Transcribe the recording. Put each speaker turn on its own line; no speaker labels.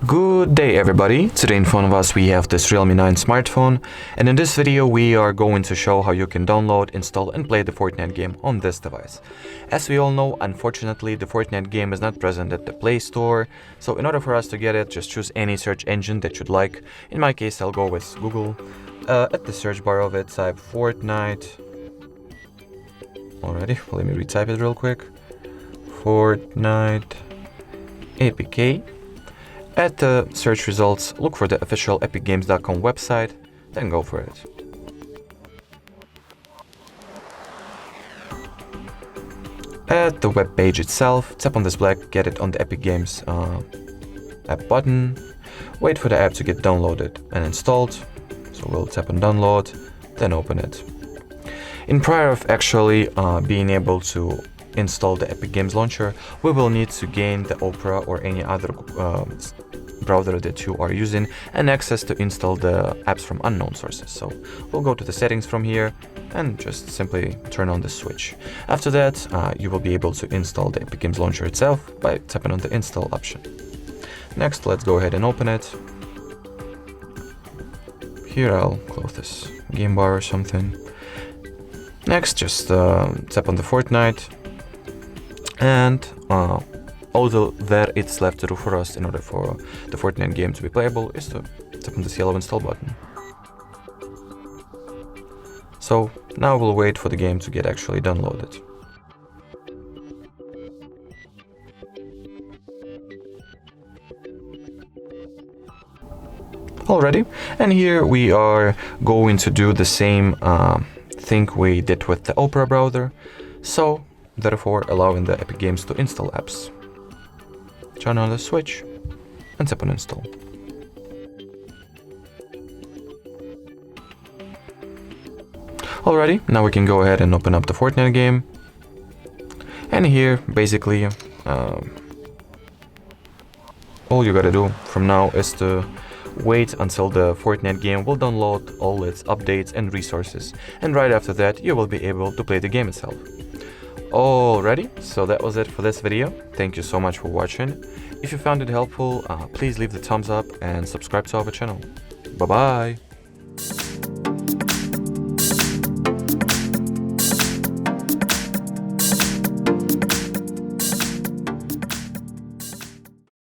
Good day everybody, today in front of us we have this Realme 9 smartphone, and in this video we are going to show how you can download, install and play the Fortnite game on this device. As we all know, unfortunately the Fortnite game is not present at the Play Store, so in order for us to get it, just choose any search engine that you'd like. In my case I'll go with Google. At the search bar of it type Fortnite. Alrighty, let me retype it real quick. Fortnite APK. At the search results, look for the official epicgames.com website, then go for it. At the web page itself, tap on this black Get It on the Epic Games app button, wait for the app to get downloaded and installed, so we'll tap on download, then open it. In prior of actually being able to install the Epic Games launcher, we will need to gain the Opera or any other browser that you are using and access to install the apps from unknown sources. So we'll go to the settings from here and just simply turn on the switch. After that, you will be able to install the Epic Games launcher itself by tapping on the install option. Next, let's go ahead and open it. Here I'll close this game bar or something. Next, just tap on the Fortnite. And all that it's left to do for us in order for the Fortnite game to be playable is to tap on this yellow install button. So now we'll wait for the game to get actually downloaded. Alrighty, and here we are going to do the same thing we did with the Opera browser. So therefore allowing the Epic Games to install apps. Turn on the switch and tap on install. Alrighty, now we can go ahead and open up the Fortnite game. And here, basically, all you gotta do from now is to wait until the Fortnite game will download all its updates and resources. And right after that, you will be able to play the game itself. Alrighty, so that was it for this video. Thank you so much for watching. If you found it helpful, please leave the thumbs up and subscribe to our channel. Bye bye!